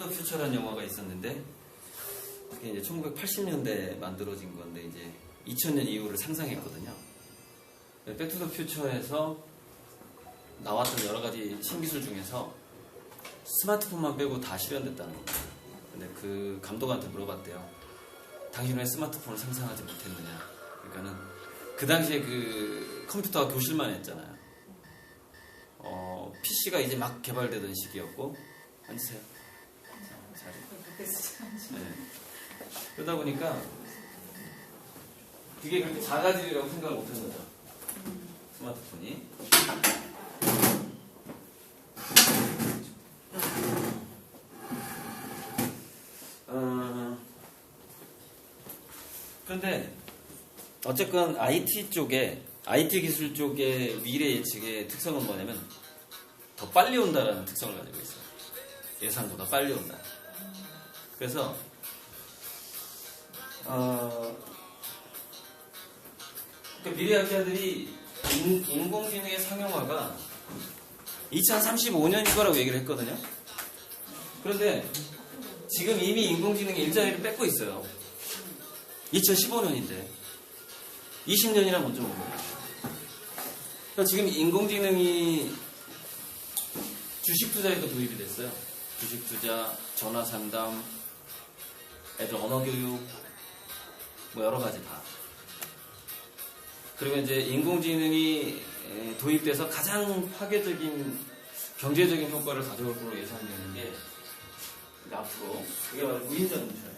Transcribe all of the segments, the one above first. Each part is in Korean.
백투더 퓨처라는 영화가 있었는데 그게 이제 1980년대에 만들어진 건데 이제 2000년 이후를 상상했거든요. 백투더 퓨처에서 나왔던 여러 가지 신기술 중에서 스마트폰만 빼고 다 실현됐다는 거예요. 근데 그 감독한테 물어봤대요. 당신은 왜 스마트폰을 상상하지 못했느냐. 그러니까는 그 당시에 그 컴퓨터가 교실만 했잖아요. PC가 이제 막 개발되던 시기였고. 앉으세요. 네. 그러다 보니까 그게 그렇게 작아지리라고 생각을 못한 거죠. 스마트폰이. 그런데 어쨌건 IT 기술 쪽의 미래 예측의 특성은 뭐냐면 더 빨리 온다라는 특성을 가지고 있어요. 예상보다 빨리 온다. 그래서 그 미래학자들이 인공지능의 상용화가 2035년일 거라고 얘기를 했거든요. 그런데 지금 이미 인공지능이 일자리를 뺏고 있어요. 2015년인데 20년이나 먼저 온 거예요. 그러니까 지금 인공지능이 주식 투자에도 도입이 됐어요. 주식 투자, 전화 상담, 애들 언어 교육, 뭐 여러 가지 다. 그리고 이제 인공지능이 도입돼서 가장 파괴적인 경제적인 효과를 가져올 걸로 예상되는 게 앞으로 그게 바로 무인자동차예요.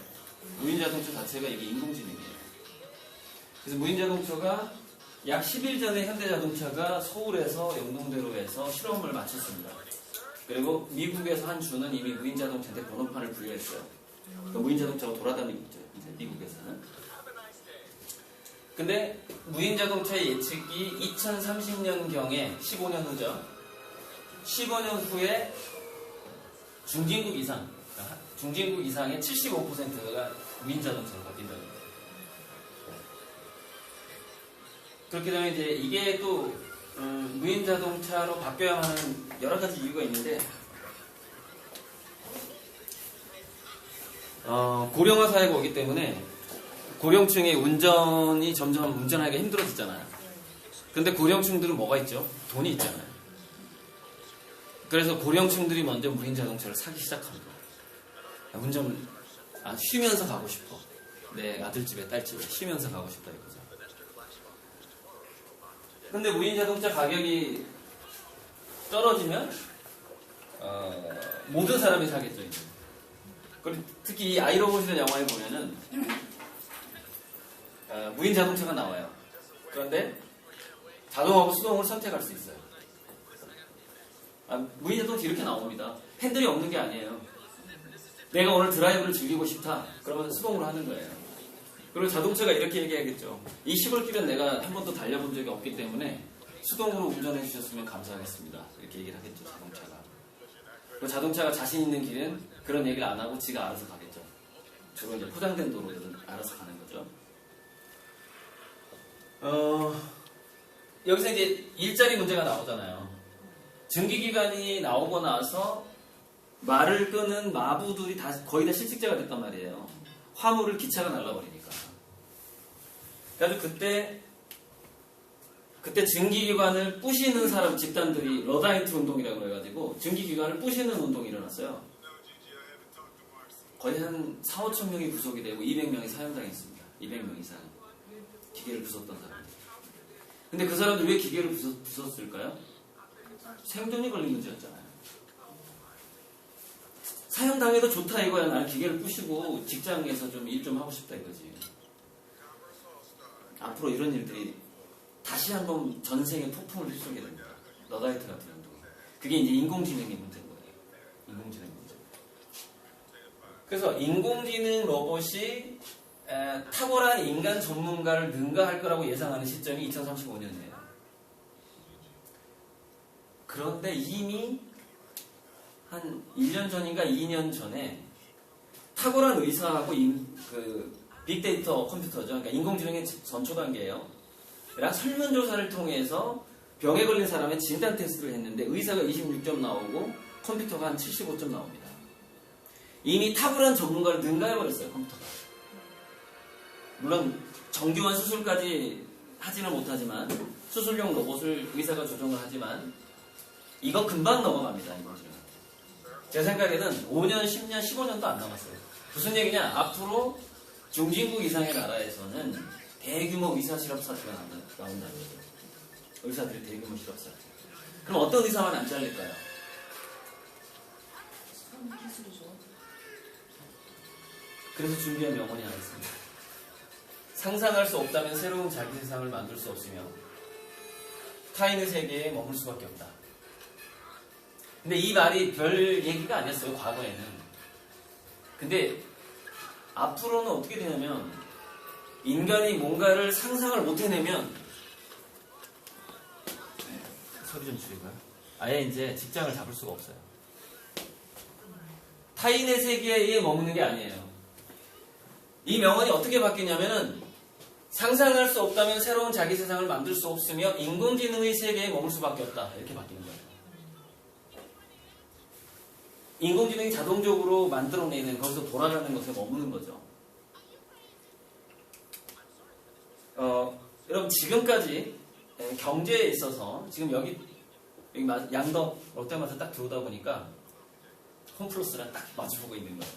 무인자동차 자체가 이게 인공지능이에요. 그래서 무인자동차가 약 10일 전에 현대자동차가 서울에서 영동대로에서 실험을 마쳤습니다. 그리고 미국에서 한 주는 이미 무인자동차한테 번호판을 분류했어요. 그러니까 무인자동차가 돌아다니고 있죠. 이제 미국에서는. 근데 무인자동차의 예측이 2030년경에 15년 후죠. 15년 후에 중진국 이상의 75%가 무인자동차로 바뀐다는 거예요. 그렇게 되면 이제 이게 또 무인자동차로 바뀌어야 하는 여러 가지 이유가 있는데 고령화 사회가 오기 때문에 고령층의 운전이 점점 운전하기가 힘들어지잖아요. 근데 고령층들은 뭐가 있죠? 돈이 있잖아요. 그래서 고령층들이 먼저 무인자동차를 사기 시작합니다. 운전 쉬면서 가고 싶어. 내 아들집에 딸집에 쉬면서 가고 싶다 이거죠. 근데 무인자동차 가격이 떨어지면 모든 사람이 사겠죠. 이제. 그리고 특히 이 아이로봇이라는 영화에 보면은 무인자동차가 나와요. 그런데 자동하고 수동을 선택할 수 있어요. 무인자동차 이렇게 나옵니다. 핸들이 없는 게 아니에요. 내가 오늘 드라이브를 즐기고 싶다. 그러면 수동으로 하는 거예요. 그리고 자동차가 이렇게 얘기하겠죠. 이 시골길은 내가 한 번도 달려본 적이 없기 때문에 수동으로 운전해 주셨으면 감사하겠습니다. 이렇게 얘기를 하겠죠. 자동차가. 그리고 자동차가 자신 있는 길은 그런 얘기를 안 하고 지가 알아서 가겠죠. 주로 이제 포장된 도로들은 알아서 가는 거죠. 여기서 이제 일자리 문제가 나오잖아요. 증기기관이 나오고 나서 말을 끄는 마부들이 거의 다 실직자가 됐단 말이에요. 화물을 기차가 날라버리니까. 그래서 그때 증기기관을 부시는 사람 집단들이 러다이트 운동이라고 해가지고 증기기관을 부시는 운동이 일어났어요. 거의 한 4, 5천 명이 구속이 되고 200명이 사형당했습니다. 200명 이상 기계를 부쉈던 사람. 근데 그 사람들 왜 기계를 부쉈을까요? 생존이 걸린 문제였잖아요. 사형당해도 좋다 이거야. 나는 기계를 부시고 직장에서 좀 일 좀 하고 싶다 이거지. 앞으로 이런 일들이 다시 한번 전생에 폭풍을 휩쓸게 됩니다. 러다이트 같은 운동이. 그게 이제 인공지능의 문제인 거예요. 인공지능 문제. 그래서 인공지능 로봇이 탁월한 인간 전문가를 능가할 거라고 예상하는 시점이 2035년이에요. 그런데 이미 한 1년 전인가 2년 전에 탁월한 의사하고 빅데이터 컴퓨터죠. 그러니까 인공지능의 전초 단계예요. 설문조사를 통해서 병에 걸린 사람의 진단 테스트를 했는데 의사가 26점 나오고 컴퓨터가 한 75점 나옵니다. 이미 탁월한 전문가를 능가해버렸어요, 컴퓨터가. 물론 정교한 수술까지 하지는 못하지만, 수술용 로봇을 의사가 조정을 하지만 이거 금방 넘어갑니다. 이거 지금. 제 생각에는 5년, 10년, 15년도 안 남았어요. 무슨 얘기냐? 앞으로 중진국 이상의 나라에서는 대규모 의사 실업 사태가 나온다는 거죠. 의사들이 대규모 실업 사태. 그럼 어떤 의사만 안 잘릴까요? 그래서 준비한 명언이 하나 있습니다. 상상할 수 없다면 새로운 자기 세상을 만들 수 없으며 타인의 세계에 머물 수밖에 없다. 근데 이 말이 별 얘기가 아니었어요, 과거에는. 근데 앞으로는 어떻게 되냐면 인간이 뭔가를 상상을 못 해내면 소리 좀 줄이고요. 아예 이제 직장을 잡을 수가 없어요. 타인의 세계에 머무는 게 아니에요. 이 명언이 어떻게 바뀌냐면은 상상할 수 없다면 새로운 자기 세상을 만들 수 없으며 인공지능의 세계에 머물 수밖에 없다. 이렇게 바뀌는 거예요. 인공지능이 자동적으로 만들어내는 거기서 돌아가는 것에 머무는 거죠. 여러분 지금까지 경제에 있어서 지금 여기 양덕 롯데마트 딱 들어오다 보니까 홈플러스랑 딱 마주보고 있는 거예요.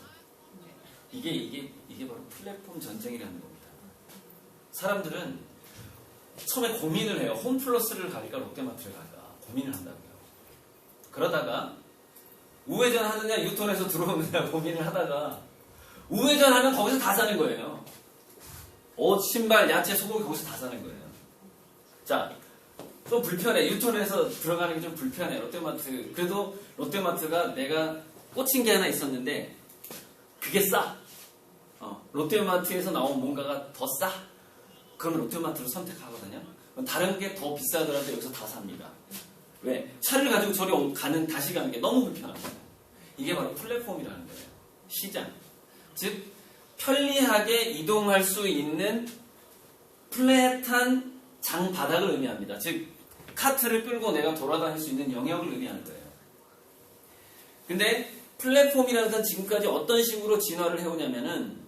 이게 바로 플랫폼 전쟁이라는 겁니다. 사람들은 처음에 고민을 해요. 홈플러스를 갈까 롯데마트를 갈까 고민을 한다고요. 그러다가 우회전 하느냐 유턴해서 들어오느냐 고민을 하다가 우회전하면 거기서 다 사는 거예요. 옷, 신발, 야채, 소고기 거기서 다 사는 거예요. 자, 좀 불편해. 유턴해서 들어가는 게 좀 불편해. 롯데마트. 그래도 롯데마트가 내가 꽂힌 게 하나 있었는데 그게 싸. 롯데마트에서 나온 뭔가가 더 싸. 그러면 롯데마트를 선택하거든요. 다른 게 더 비싸더라도 여기서 다 삽니다. 왜? 차를 가지고 저리 다시 가는 게 너무 불편합니다. 이게 바로 플랫폼이라는 거예요. 시장. 즉 편리하게 이동할 수 있는 플랫한 장바닥을 의미합니다. 즉 카트를 끌고 내가 돌아다닐 수 있는 영역을 의미하는 거예요. 근데 플랫폼이라는 건 지금까지 어떤 식으로 진화를 해오냐면은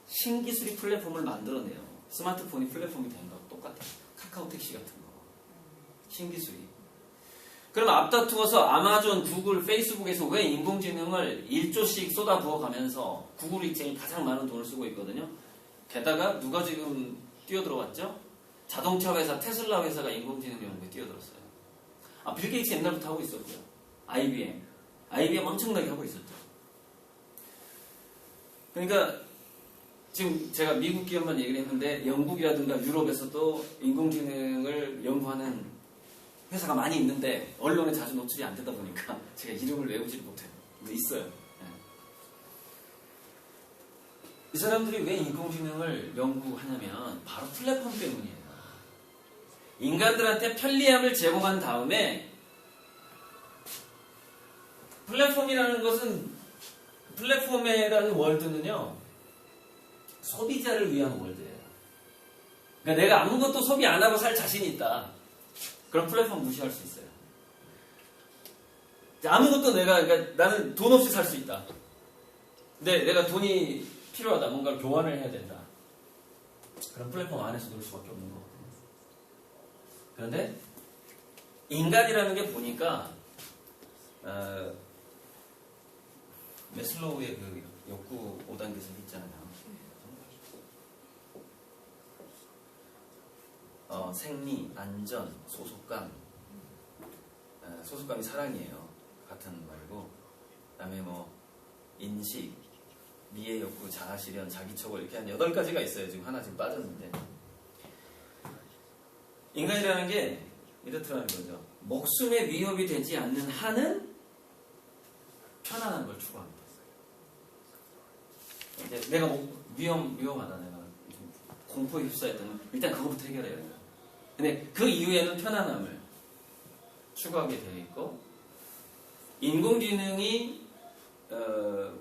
신기술이 플랫폼을 만들어내요. 스마트폰이 플랫폼이 된 거하고 똑같아요. 카카오택시 같은 거. 신기술이. 그럼 앞다투어서 아마존, 구글, 페이스북에서 왜 인공지능을 1조씩 쏟아부어가면서 구글이 제일 가장 많은 돈을 쓰고 있거든요. 게다가 누가 지금 뛰어들어왔죠? 자동차 회사 테슬라 회사가 인공지능 연구에 뛰어들었어요. 빌 게이츠 옛날부터 하고 있었고요. IBM 엄청나게 하고 있었죠. 그러니까 지금 제가 미국 기업만 얘기를 했는데 영국이라든가 유럽에서도 인공지능을 연구하는 회사가 많이 있는데 언론에 자주 노출이 안 되다 보니까 제가 이름을 외우지 못해요. 근데 있어요. 네. 이 사람들이 왜 인공지능을 연구하냐면 바로 플랫폼 때문이에요. 인간들한테 편리함을 제공한 다음에 플랫폼이라는 것은 플랫폼이라는 월드는요 소비자를 위한 월드예요. 그러니까 내가 아무것도 소비 안 하고 살 자신이 있다. 그럼 플랫폼 무시할 수 있어요. 아무것도 그러니까 나는 돈 없이 살 수 있다. 근데 내가 돈이 필요하다. 뭔가를 교환을 해야 된다. 그럼 플랫폼 안에서 놀 수밖에 없는 거거든요. 그런데 인간이라는 게 보니까 매슬로우의 그 욕구 5단계선 있잖아요. 생리, 안전, 소속감. 소속감이 사랑이에요. 같은 말이고. 그 다음에 인식, 미의 욕구, 자아실현, 자기처벌 이렇게 한 8가지가 있어요. 지금 하나 지금 빠졌는데. 인간이라는 게 이렇더라는 거죠. 목숨에 위협이 되지 않는 한은 편안한 걸 추구합니다. 이제 내가 위험하다. 내가 공포에 휩싸였다면 일단 그거부터 해결해야 돼요. 근데 그 이후에는 편안함을 추구하게 되어 있고 인공지능이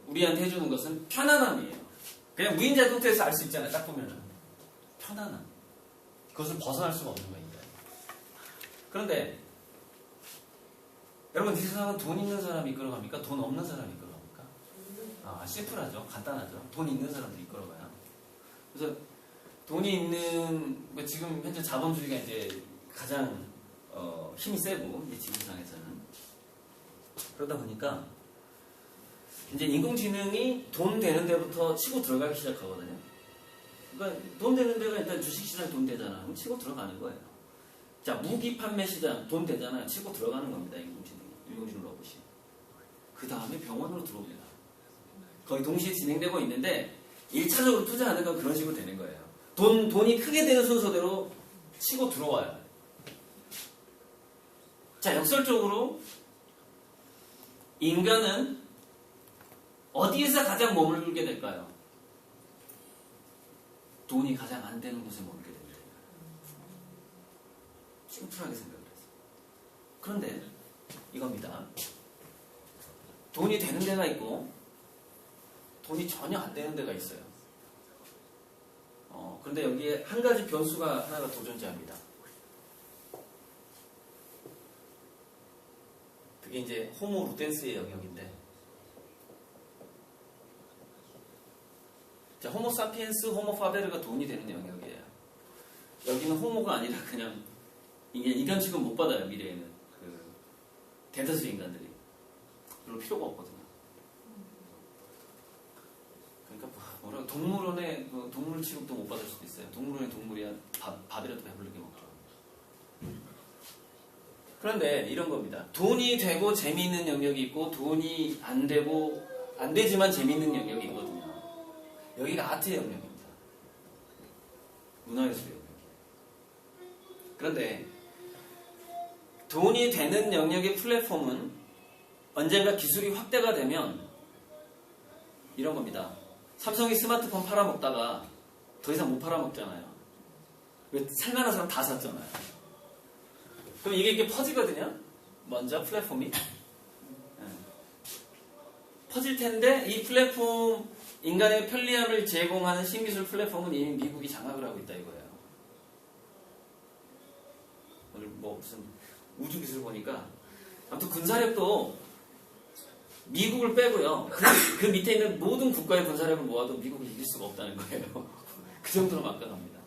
우리한테 해주는 것은 편안함이에요. 그냥 무인자동차에서 알 수 있잖아요. 딱 보면은 편안함. 그것을 벗어날 수가 없는 거예요. 그런데 여러분 이 세상은 돈 있는 사람이 이끌어갑니까? 돈 없는 사람이 이끌어갑니까? 심플하죠. 간단하죠. 돈 있는 사람들이 이끌어가요. 그래서 돈이 있는, 뭐 지금 현재 자본주의가 이제 가장 힘이 세고, 이제 지구상에서는. 그러다 보니까, 이제 인공지능이 돈 되는 데부터 치고 들어가기 시작하거든요. 그러니까 돈 되는 데가 일단 주식시장 돈 되잖아. 그럼 치고 들어가는 거예요. 자, 무기 판매 시장 돈 되잖아요. 치고 들어가는 겁니다. 인공지능 로봇이. 그 다음에 병원으로 들어옵니다. 거의 동시에 진행되고 있는데 1차적으로 투자하는 건 그런 식으로 되는 거예요. 돈이 크게 되는 순서대로 치고 들어와요. 자, 역설적으로 인간은 어디에서 가장 머물게 될까요? 돈이 가장 안 되는 곳에 머물게 됩니다. 심플하게 생각을 했어요. 그런데 이겁니다. 돈이 되는 데가 있고 돈이 전혀 안 되는 데가 있어요. 그런데 여기에 한 가지 변수가 하나가 더 존재합니다. 그게 이제 호모 루덴스의 영역인데, 자, 호모 사피엔스, 호모 파베르가 돈이 되는 영역이에요. 여기는 호모가 아니라 그냥 인간 취급 못 받아요. 미래에는 대다수 인간들이 별로 필요가 없거든요. 그러니까 뭐라고 동물원에 동물 취급도 못 받을 수도 있어요. 동물원에 동물이야 밥이라도 배부르게 먹죠. 그런데 이런 겁니다. 돈이 되고 재미있는 영역이 있고 돈이 안 되고 안 되지만 재미있는 영역이 있거든요. 여기가 아트의 영역입니다. 문화예술의 영역. 그런데 돈이 되는 영역의 플랫폼은 언젠가 기술이 확대가 되면 이런 겁니다. 삼성이 스마트폰 팔아먹다가 더 이상 못 팔아먹잖아요. 왜 살만한 사람 다 샀잖아요. 그럼 이게 퍼지거든요. 먼저 플랫폼이 퍼질 텐데 이 플랫폼 인간의 편리함을 제공하는 신기술 플랫폼은 이미 미국이 장악을 하고 있다 이거예요. 오늘 뭐 무슨 우주 기술 보니까 아무튼 군사력도 미국을 빼고요. 그 밑에 있는 모든 국가의 군사력을 모아도 미국을 이길 수가 없다는 거예요. 그 정도로 막강합니다.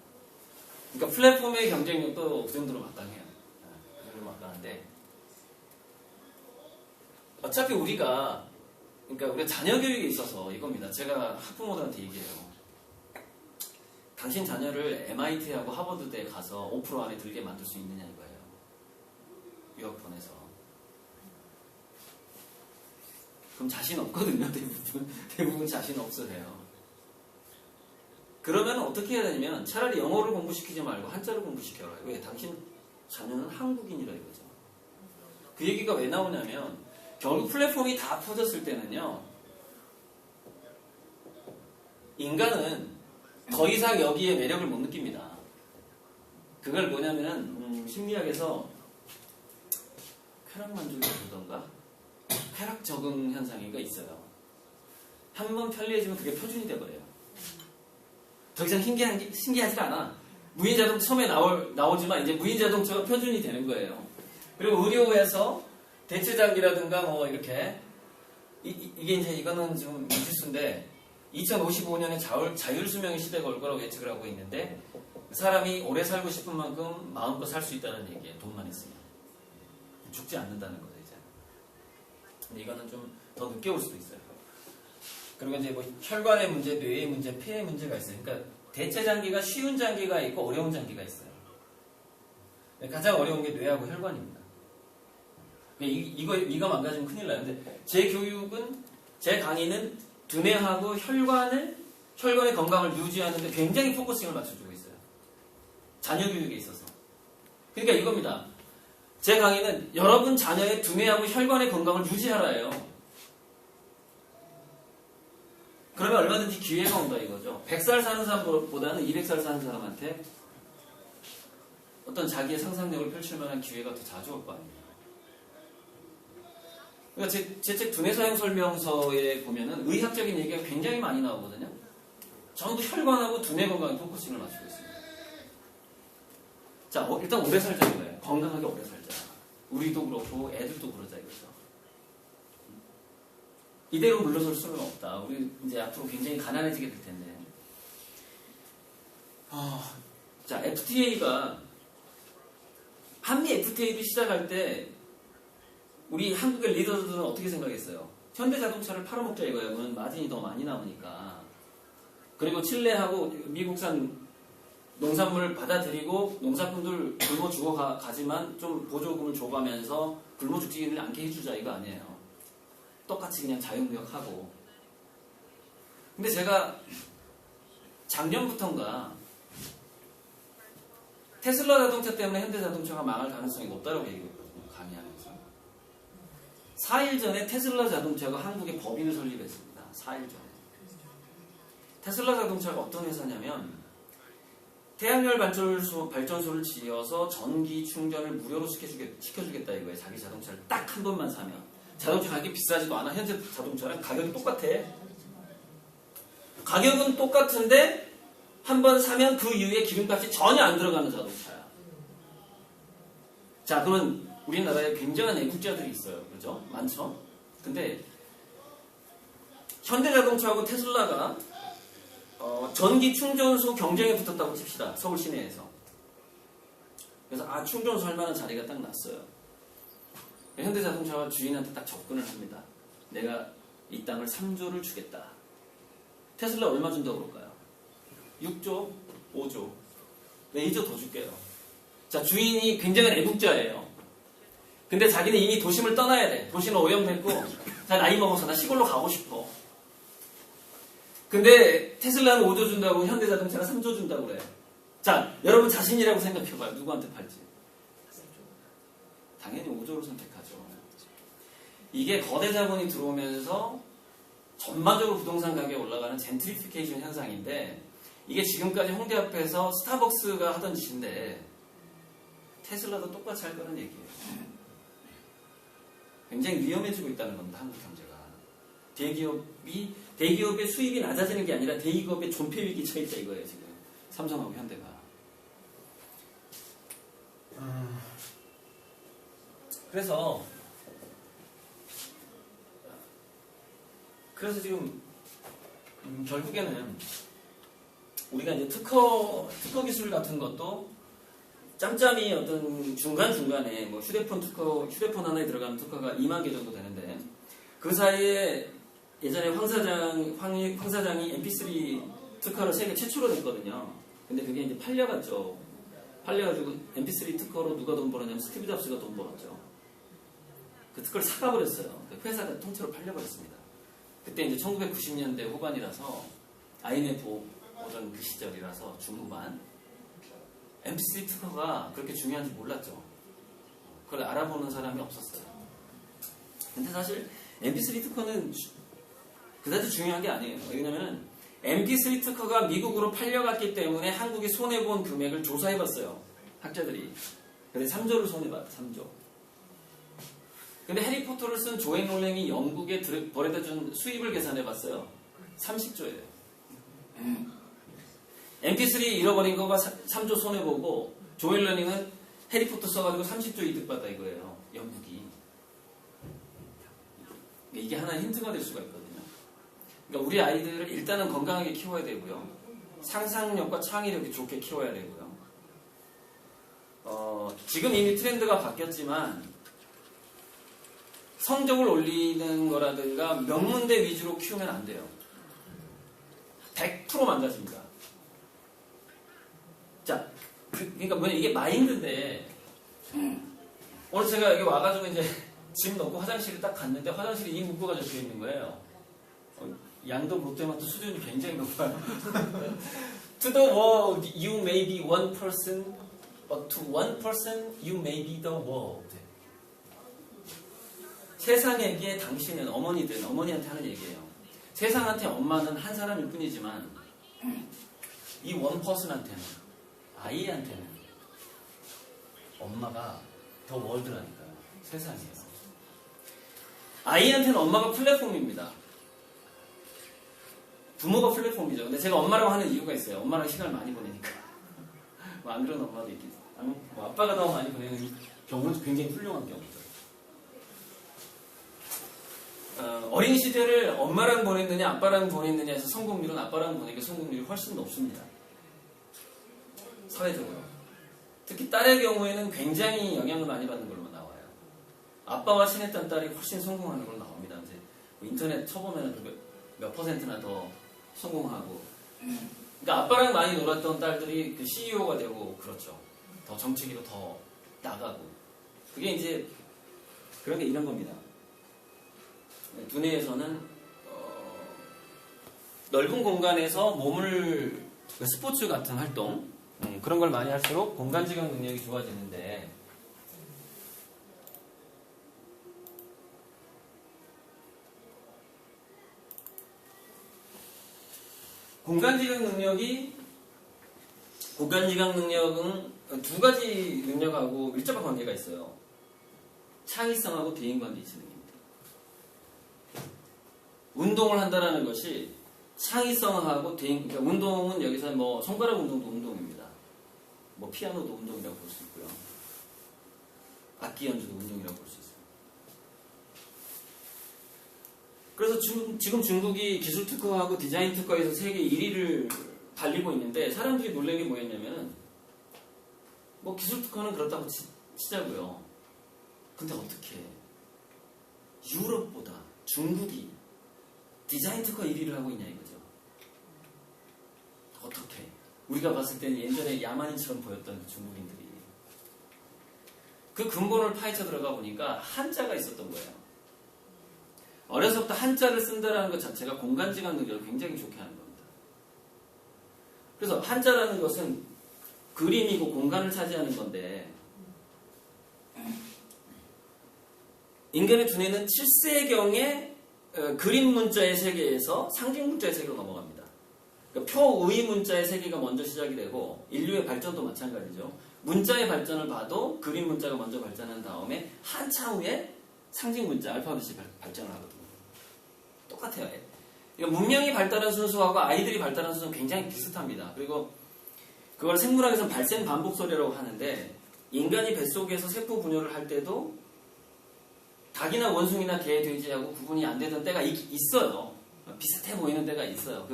그러니까 플랫폼의 경쟁력도 그 정도로 막강해요. 그 정도로 막강한데 어차피 우리가 자녀 교육에 있어서 이겁니다. 제가 학부모들한테 얘기해요. 당신 자녀를 MIT하고 하버드대에 가서 5% 안에 들게 만들 수 있느냐 이거예요. 유학 보내서. 그럼 자신 없거든요. 대부분 자신 없으세요. 그러면 어떻게 해야 되냐면 차라리 영어를 공부시키지 말고 한자를 공부시켜라. 왜? 당신 자녀는 한국인이라 이거죠. 그 얘기가 왜 나오냐면 결국 플랫폼이 다 퍼졌을 때는요. 인간은 더 이상 여기에 매력을 못 느낍니다. 그걸 뭐냐면은 심리학에서 쾌락 만족이 오던가 쾌락 적응 현상이가 있어요. 한번 편리해지면 그게 표준이 돼버려요. 더 이상 신기하지 않아. 무인자동차 처음에 나오지만 이제 무인자동차가 표준이 되는 거예요. 그리고 의료에서 대체장기라든가 뭐 이렇게 이게 이제 이거는 좀 미실수인데 2055년에 자율수명의 시대가 올 거라고 예측을 하고 있는데 사람이 오래 살고 싶은 만큼 마음껏 살 수 있다는 얘기예요. 돈만 있으면. 죽지 않는다는 거죠 이제. 근데 이거는 좀 더 늦게 올 수도 있어요. 그리고 이제 뭐 혈관의 문제, 뇌의 문제, 폐의 문제가 있어요. 그러니까 대체장기가 쉬운 장기가 있고 어려운 장기가 있어요. 가장 어려운 게 뇌하고 혈관입니다. 이거 망가지면 큰일 나요. 근데 제 교육은, 제 강의는 두뇌하고 혈관의 건강을 유지하는 데 굉장히 포커싱을 맞춰주고 있어요. 자녀 교육에 있어서. 그러니까 이겁니다. 제 강의는 여러분 자녀의 두뇌하고 혈관의 건강을 유지하라예요. 그러면 얼마든지 기회가 온다 이거죠. 100살 사는 사람보다는 200살 사는 사람한테 어떤 자기의 상상력을 펼칠 만한 기회가 더 자주 올 거 아니에요. 그러니까 제 책 두뇌 사용 설명서에 보면은 의학적인 얘기가 굉장히 많이 나오거든요. 전부 혈관하고 두뇌 건강에 포커싱을 맞추고 있습니다. 자, 일단 오래 살자는 거예요. 건강하게 오래 살자. 우리도 그렇고 애들도 그러자 이거죠. 이대로 물러설 수는 없다. 우리 이제 앞으로 굉장히 가난해지게 될 텐데. 자, FTA가 한미 FTA도 시작할 때 우리 한국의 리더들은 어떻게 생각했어요? 현대자동차를 팔아먹자 이거예요. 그러면 마진이 더 많이 남으니까. 그리고 칠레하고 미국산 농산물을 받아들이고 농산품들 굶어 죽어 가지만 좀 보조금을 줘가면서 굶어 죽지를 않게 해주자 이거 아니에요. 똑같이 그냥 자유무역하고. 근데 제가 작년부터인가 테슬라 자동차 때문에 현대자동차가 망할 가능성이 높다고 얘기했거든요. 강의하면서. 4일 전에 테슬라 자동차가 한국에 법인을 설립했습니다. 4일 전에. 테슬라 자동차가 어떤 회사냐면 태양열 발전소를 지어서 전기 충전을 무료로 시켜주겠다 이거예요. 자기 자동차를 딱 한 번만 사면. 자동차 가격이 비싸지도 않아. 현재 자동차랑 가격이 똑같아. 가격은 똑같은데 한 번 사면 그 이후에 기름값이 전혀 안 들어가는 자동차야. 자, 그러면 우리나라에 굉장한 애국자들이 있어요. 그죠? 많죠? 근데 현대자동차하고 테슬라가 전기 충전소 경쟁에 붙었다고 칩시다. 서울 시내에서. 그래서 충전소 할 만한 자리가 딱 났어요. 현대자동차가 주인한테 딱 접근을 합니다. 내가 이 땅을 3조를 주겠다. 테슬라 얼마 준다고 그럴까요? 6조? 5조? 네, 2조 더 줄게요. 자, 주인이 굉장한 애국자예요. 근데 자기는 이미 도심을 떠나야 돼. 도시는 오염됐고, 자, 나이 먹어서 나 시골로 가고 싶어. 근데 테슬라는 5조 준다고 현대자동차는 3조 준다고 그래. 자, 여러분 자신이라고 생각해봐요. 누구한테 팔지? 당연히 5조를 선택하죠. 이게 거대 자본이 들어오면서 전반적으로 부동산 가격이 올라가는 젠트리피케이션 현상인데 이게 지금까지 홍대 앞에서 스타벅스가 하던 짓인데 테슬라도 똑같이 할 거는 얘기예요. 굉장히 위험해지고 있다는 겁니다. 한국 경제가. 대기업의 수입이 낮아지는 게 아니라 대기업의 존폐 위기 처해 있다 이거예요. 지금 삼성하고 현대가. 그래서 지금 결국에는 우리가 이제 특허 기술 같은 것도 짬짬이 어떤 중간중간에 뭐 휴대폰 하나에 들어가는 특허가 2만 개 정도 되는데 그 사이에 예전에 황 사장이 MP3 특허를 세계 최초로 냈거든요. 근데 그게 이제 팔려가지고 MP3 특허로 누가 돈 벌었냐면 스티브 잡스가 돈 벌었죠. 그 특허를 사가버렸어요. 그 회사가 통째로 팔려버렸습니다. 그때 이제 1990년대 후반이라서 IMF 오던 그 시절이라서 중후반 MP3 특허가 그렇게 중요한지 몰랐죠. 그걸 알아보는 사람이 없었어요. 근데 사실 MP3 특허는 그다지 중요한 게 아니에요. 왜냐면 MP3 특허가 미국으로 팔려갔기 때문에 한국이 손해본 금액을 조사해봤어요. 학자들이. 근데 3조를 손해봤다. 3조. 근데 해리포터를 쓴 조앤 롤랭이 영국에 벌여다준 수입을 계산해봤어요. 30조예요. MP3 잃어버린 거가 3조 손해보고 조앤 롤랭은 해리포터 써가지고 30조 이득받아 이거예요. 영국이. 이게 하나의 힌트가 될 수가 있거든요. 그러니까 우리 아이들을 일단은 건강하게 키워야 되고요. 상상력과 창의력이 좋게 키워야 되고요. 지금 이미 트렌드가 바뀌었지만 성적을 올리는 거라든가 명문대 위주로 키우면 안 돼요. 100% 망가집니다. 자, 그러니까 뭐냐 이게 마인드인데 오늘 제가 여기 와가지고 이제 짐 넣고 화장실에 딱 갔는데 화장실에 이 문구가 적혀 있는 거예요. 양도 롯데마트 수준이 굉장히 높아요. To the world, you may be one person, but to one person, you may be the world. 세상에게 당신은 어머니한테 하는 얘기예요. 세상한테 엄마는 한 사람일 뿐이지만 이 원 퍼슨한테는 아이한테는 엄마가 더 월드라니까요. 세상이에요. 아이한테는 엄마가 플랫폼입니다. 부모가 플랫폼이죠. 근데 제가 엄마라고 하는 이유가 있어요. 엄마랑 시간을 많이 보내니까. 뭐 안 그런 엄마도 있긴 해요. 뭐 아빠가 너무 많이 보내는 경우는 굉장히 훌륭한 경우죠. 어린 시절을 엄마랑 보냈느냐 아빠랑 보냈느냐에서 성공률은 아빠랑 보내는 게 성공률이 훨씬 높습니다. 사회적으로. 특히 딸의 경우에는 굉장히 영향을 많이 받는 걸로 나와요. 아빠와 친했던 딸이 훨씬 성공하는 걸로 나옵니다. 이제 뭐 인터넷 쳐보면 몇 퍼센트나 더 성공하고. 그러니까 아빠랑 많이 놀았던 딸들이 그 CEO가 되고 그렇죠. 더 정치기로 더 나가고. 그게 이제 그런 게 이런 겁니다. 두뇌에서는 넓은 공간에서 몸을 스포츠 같은 활동 그런 걸 많이 할수록 공간지각 능력이 좋아지는데 공간지각 능력은 두 가지 능력하고 밀접한 관계가 있어요. 창의성하고 대인관계 지능입니다. 운동을 한다는 것이 창의성하고 그러니까 운동은 여기서 뭐 손가락 운동도 운동입니다. 뭐 피아노도 운동이라고 볼 수 있고요. 악기 연주도 운동이라고 볼 수 있어요. 그래서 지금 중국이 기술 특허하고 디자인 특허에서 세계 1위를 달리고 있는데 사람들이 놀란 게 뭐였냐면은 뭐 기술 특허는 그렇다고 치자고요. 근데 어떻게 유럽보다 중국이 디자인 특허 1위를 하고 있냐 이거죠. 어떻게? 우리가 봤을 때는 예전에 야만인처럼 보였던 중국인들이 그 근본을 파헤쳐 들어가 보니까 한자가 있었던 거예요. 어려서부터 한자를 쓴다는 것 자체가 공간지각 능력을 굉장히 좋게 하는 겁니다. 그래서 한자라는 것은 그림이고 공간을 차지하는 건데 인간의 두뇌는 7세경에 그림 문자의 세계에서 상징 문자의 세계로 넘어갑니다. 그러니까 표의 문자의 세계가 먼저 시작이 되고 인류의 발전도 마찬가지죠. 문자의 발전을 봐도 그림 문자가 먼저 발전한 다음에 한참 후에 상징 문자, 알파벳이 발전을 하거든요. 똑같아요. 그러니까 문명이 발달한 순서하고 아이들이 발달한 순서는 굉장히 비슷합니다. 그리고 그걸 생물학에서는 발생 반복설이라고 하는데 인간이 뱃속에서 세포 분열을 할 때도 닭이나 원숭이나 개, 돼지하고 구분이 안 되던 때가 있어요. 비슷해 보이는 때가 있어요.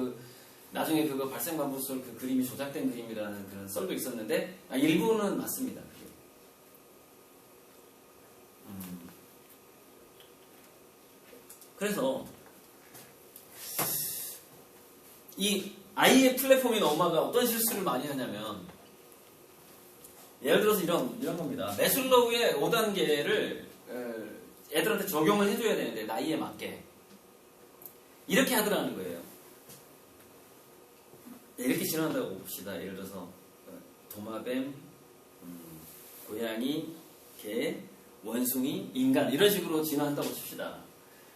나중에 그거 발생 반복설 그 그림이 조작된 그림이라는 그런 썰도 있었는데 일부는 맞습니다. 그게. 그래서 이 아이의 플랫폼인 엄마가 어떤 실수를 많이 하냐면 예를 들어서 이런 겁니다. 매슬로우의 5단계를 애들한테 적용을 해줘야 되는데 나이에 맞게 이렇게 하더라는 거예요. 이렇게 진화한다고 봅시다. 예를 들어서 도마뱀, 고양이, 개, 원숭이, 인간 이런 식으로 진화한다고 칩시다.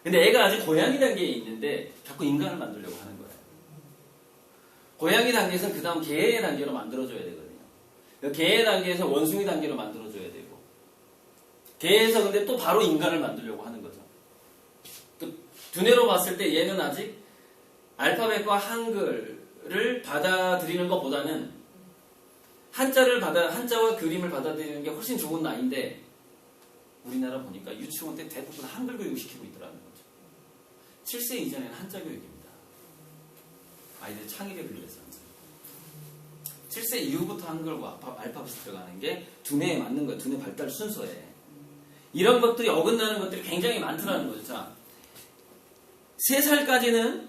근데 애가 아직 고양이 단계에 있는데 자꾸 인간을 만들려고 하는 거예요. 고양이 단계에서 그 다음 개의 단계로 만들어줘야 되거든요. 개의 단계에서 원숭이 단계로 만들어줘야 되고 개에서 근데 또 바로 인간을 만들려고 하는 거죠. 두뇌로 봤을 때 얘는 아직 알파벳과 한글을 받아들이는 것보다는 한자와 그림을 받아들이는 게 훨씬 좋은 나이인데 우리나라 보니까 유치원 때 대부분 한글 교육을 시키고 있더라는 거죠. 7세 이전에는 한자 교육입니다. 아이들 창의력을 위해서. 7세 이후부터 한글과 알파벳이 들어가는 게 두뇌에 맞는 거예요. 두뇌 발달 순서에. 이런 것들이 어긋나는 것들이 굉장히 많더라는 거죠. 자, 3살까지는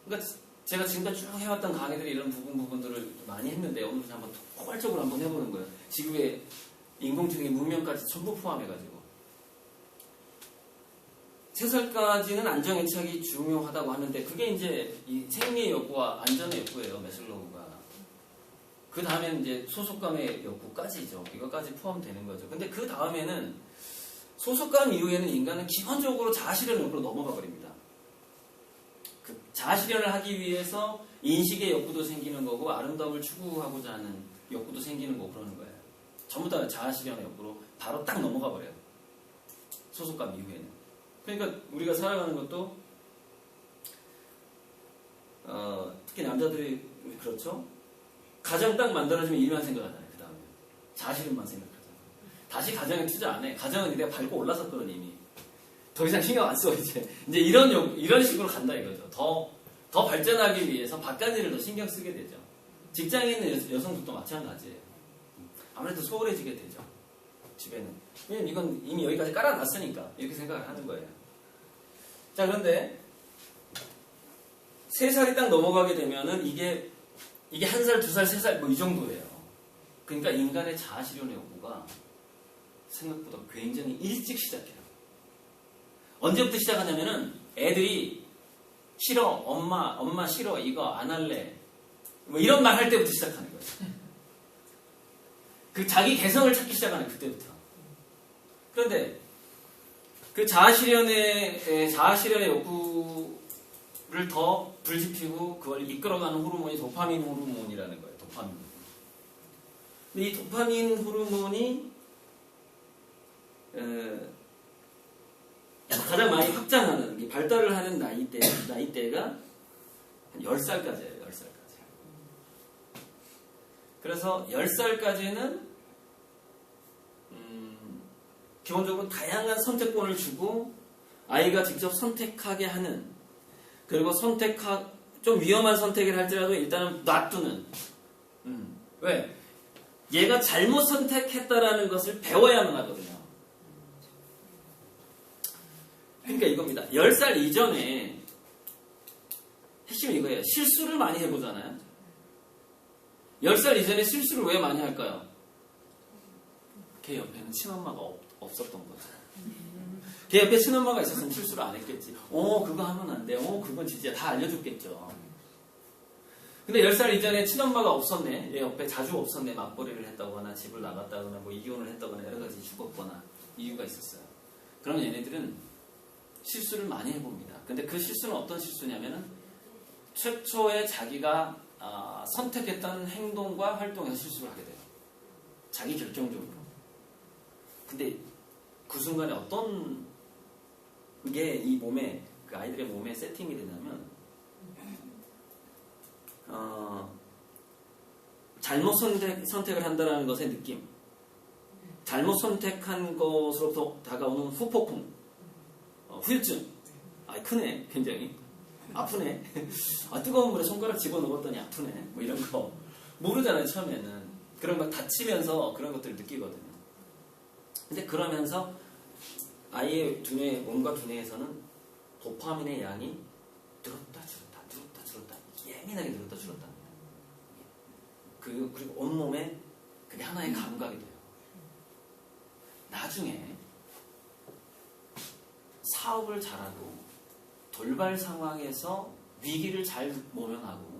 그러니까 제가 지금까지 쭉 해왔던 강의들이 이런 부분들을 많이 했는데 오늘 한번 포괄적으로 한번 해보는 거예요. 지구의 인공지능의 문명까지 전부 포함해가지고 3살까지는 안정애착이 중요하다고 하는데 그게 이제 이 생리의 욕구와 안전의 욕구예요. 매슬로우가. 그 다음에는 이제 소속감의 욕구까지죠. 이것까지 포함되는 거죠. 근데 그 다음에는 소속감 이후에는 인간은 기본적으로 자아실현 욕구로 넘어가 버립니다. 그 자아실현을 하기 위해서 인식의 욕구도 생기는 거고 아름다움을 추구하고자 하는 욕구도 생기는 거고 그러는 거예요. 전부 다 자아실현의 욕구로 바로 딱 넘어가 버려요. 소속감 이후에는. 그러니까 우리가 살아가는 것도 특히 남자들이 그렇죠. 가정 딱 만들어지면 일만 생각하잖아요. 그 다음에 자아실현만 생각하잖아요. 다시 가정에 투자 안 해. 가정은 내가 밟고 올라섰거든 이미. 더 이상 신경 안 써, 이제 이런 식으로 간다 이거죠. 더 발전하기 위해서 바깥일을 더 신경 쓰게 되죠. 직장에 있는 여성들도 마찬가지예요. 아무래도 소홀해지게 되죠. 집에는. 왜냐면 이건 이미 여기까지 깔아놨으니까 이렇게 생각을 하는 거예요. 자, 그런데 3살이 딱 넘어가게 되면은 이게 1살, 2살, 3살 뭐 이 정도예요. 그러니까 인간의 자아실현의 욕구가 생각보다 굉장히 일찍 시작해요. 언제부터 시작하냐면은 애들이 싫어, 엄마 싫어, 이거 안 할래. 뭐 이런 말 할 때부터 시작하는 거예요. 그 자기 개성을 찾기 시작하는 그때부터. 그런데 그 자아실현의 욕구를 더 불지피고 그걸 이끌어가는 호르몬이 도파민 호르몬이라는 거예요. 도파민. 근데 이 도파민 호르몬이 가장 많이 확장하는, 발달을 하는 나이대가 한 10살까지예요. 10살까지. 그래서 10살까지는 기본적으로 다양한 선택권을 주고 아이가 직접 선택하게 하는, 그리고 좀 위험한 선택을 할지라도 일단은 놔두는. 왜? 얘가 잘못 선택했다라는 것을 배워야만 하거든요. 그러니까 이겁니다. 10살 이전에 핵심은 이거예요. 실수를 많이 해보잖아요. 10살 이전에 실수를 왜 많이 할까요? 걔 옆에는 친엄마가 없었던 거죠. 걔 옆에 친엄마가 있었으면 실수를 안 했겠지. 그거 하면 안 돼. 그건 진짜 다 알려줬겠죠. 근데 10살 이전에 친엄마가 없었네. 얘 옆에 자주 없었네. 맞벌이를 했다거나 집을 나갔다거나 뭐 이혼을 했다거나 여러 가지 죽었거나 이유가 있었어요. 그러면 얘네들은 실수를 많이 해봅니다. 근데 그 실수는 어떤 실수냐면은 최초에 자기가 선택했던 행동과 활동에서 실수를 하게 돼요. 자기 결정적으로. 근데 그 순간에 어떤 게 이 몸에, 그 아이들의 몸에 세팅이 되냐면 잘못 선택을 한다는 것의 느낌, 잘못 선택한 것으로부터 다가오는 후폭풍, 후유증. 크네, 굉장히 아프네. 뜨거운 물에 손가락 집어넣었더니 아프네. 뭐 이런 거 모르잖아요, 처음에는. 그런 거 다치면서 그런 것들을 느끼거든요. 근데 그러면서 아이의 몸과 두뇌에서는 도파민의 양이 늘었다 줄었다 예민하게 늘었다 줄었다. 그리고 온몸에 그게 하나의 감각이 돼요. 나중에 사업을 잘하고 돌발 상황에서 위기를 잘 모면하고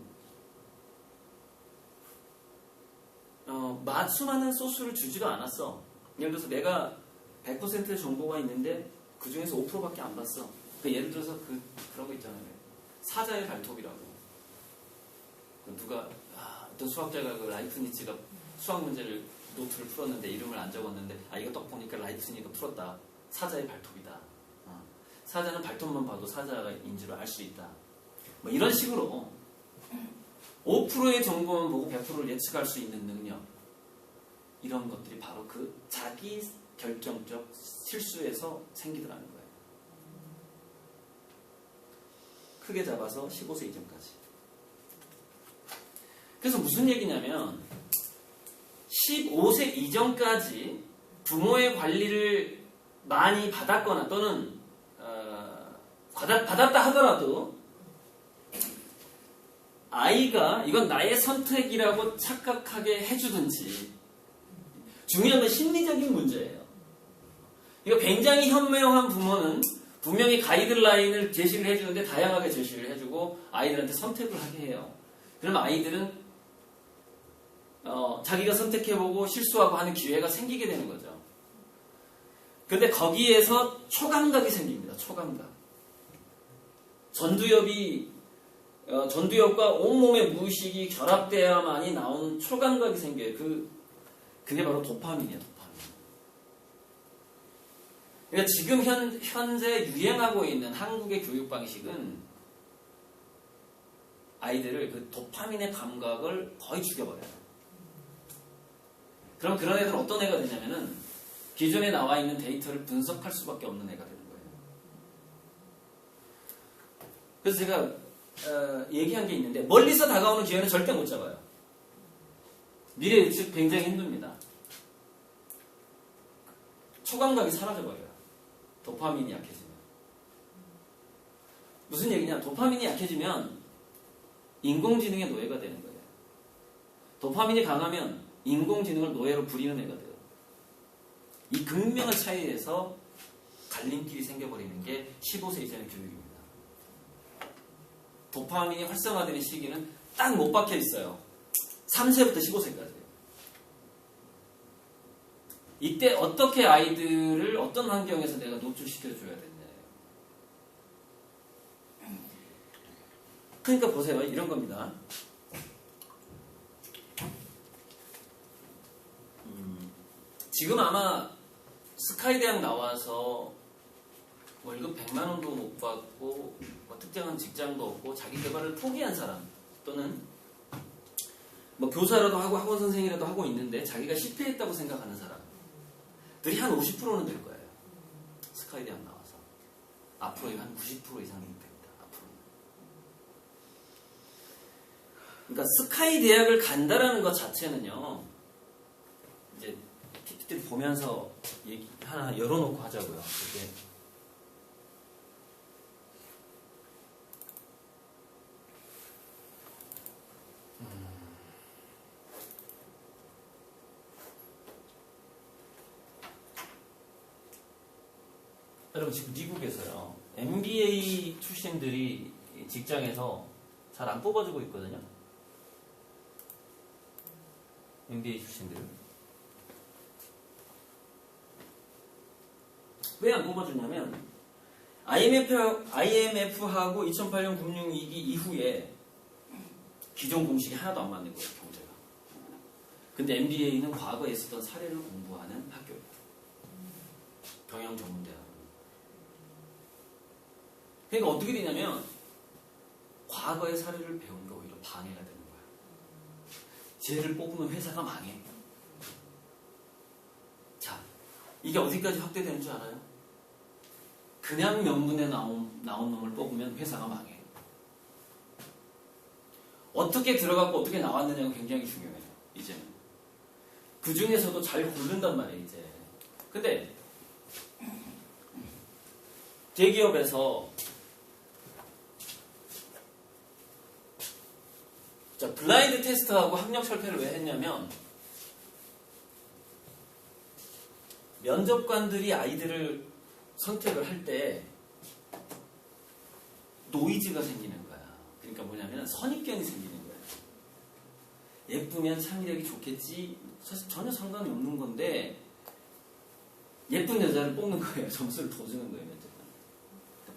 수많은 소스를 주지도 않았어. 예를 들어서 내가 100%의 정보가 있는데 그 중에서 5%밖에 안 봤어. 그러니까 예를 들어서 그런 거 있잖아요. 사자의 발톱이라고. 누가 어떤 수학자가 그 라이프니츠가 수학 문제를 노트를 풀었는데 이름을 안 적었는데 이거 딱 보니까 라이프니츠가 풀었다. 사자의 발톱이다. 사자는 발톱만 봐도 사자인 줄 알 수 있다. 뭐 이런 식으로 5%의 정보만 보고 100%를 예측할 수 있는 능력, 이런 것들이 바로 그 자기 결정적 실수에서 생기더라는 거예요. 크게 잡아서 15세 이전까지. 그래서 무슨 얘기냐면 15세 이전까지 부모의 관리를 많이 받았거나 또는 받았다 하더라도 아이가 이건 나의 선택이라고 착각하게 해주든지, 중요한 건 심리적인 문제예요. 이거 굉장히 현명한 부모는 분명히 가이드라인을 제시를 해주는데 다양하게 제시를 해주고 아이들한테 선택을 하게 해요. 그러면 아이들은 자기가 선택해보고 실수하고 하는 기회가 생기게 되는 거죠. 근데 거기에서 초감각이 생깁니다. 초감각. 전두엽과 온몸의 무의식이 결합돼야만이 나온 초감각이 생겨요. 그게 바로 도파민이에요. 도파민. 그러니까 지금 현재 유행하고 있는 한국의 교육 방식은 아이들을 그 도파민의 감각을 거의 죽여버려요. 그럼 그런 애들은 어떤 애가 되냐면은 기존에 나와 있는 데이터를 분석할 수밖에 없는 애가 되는 거예요. 그래서 제가 얘기한 게 있는데 멀리서 다가오는 기회는 절대 못 잡아요. 미래 예측 굉장히 힘듭니다. 초감각이 사라져버려요. 도파민이 약해지면. 무슨 얘기냐? 도파민이 약해지면 인공지능의 노예가 되는 거예요. 도파민이 강하면 인공지능을 노예로 부리는 애가 돼요. 이 극명한 차이에서 갈림길이 생겨버리는 게 15세 이전의 교육입니다. 도파민이 활성화되는 시기는 딱 못 박혀 있어요. 3세부터 15세까지. 이때 어떻게 아이들을 어떤 환경에서 내가 노출시켜줘야 되느냐. 그러니까 보세요. 이런 겁니다. 지금 아마 스카이 대학 나와서 월급 100만 원도 못 받고 뭐 특정한 직장도 없고 자기 개발을 포기한 사람 또는 뭐 교사라도 하고 학원 선생이라도 하고 있는데 자기가 실패했다고 생각하는 사람들이 한 50%는 될 거예요. 스카이 대학 나와서 앞으로 한 90% 이상이 됩니다. 앞으로. 그러니까 스카이 대학을 간다라는 것 자체는요. 이제 PPT 보면서 얘기 하나 열어놓고 하자고요. 이게 여러분 지금 미국에서요 MBA 출신들이 직장에서 잘 안 뽑아주고 있거든요. MBA 출신들 왜 안 뽑아주냐면 IMF하고 2008년 금융위기 이후에 기존 공식이 하나도 안 맞는 거예요. 경제가. 근데 MBA는 과거에 있었던 사례를 공부하는 학교예요. 경영전문대학. 그러니까 어떻게 되냐면 과거의 사례를 배운 게 오히려 방해가 되는 거야. 쟤를 뽑으면 회사가 망해. 자, 이게 어디까지 확대되는 줄 알아요? 그냥 명문에 나온 놈을 뽑으면 회사가 망해. 어떻게 들어갔고 어떻게 나왔느냐가 굉장히 중요해요. 이제는. 그 중에서도 잘 고른단 말이에요. 이제. 근데 대기업에서 자, 블라인드 테스트하고 학력 철폐를 왜 했냐면 면접관들이 아이들을 선택을 할 때 노이즈가 생기는 거야. 그러니까 뭐냐면 선입견이 생기는 거야. 예쁘면 창의력이 좋겠지 사실 전혀 상관이 없는 건데 예쁜 여자를 뽑는 거예요. 점수를 더 주는 거예요. 면접관.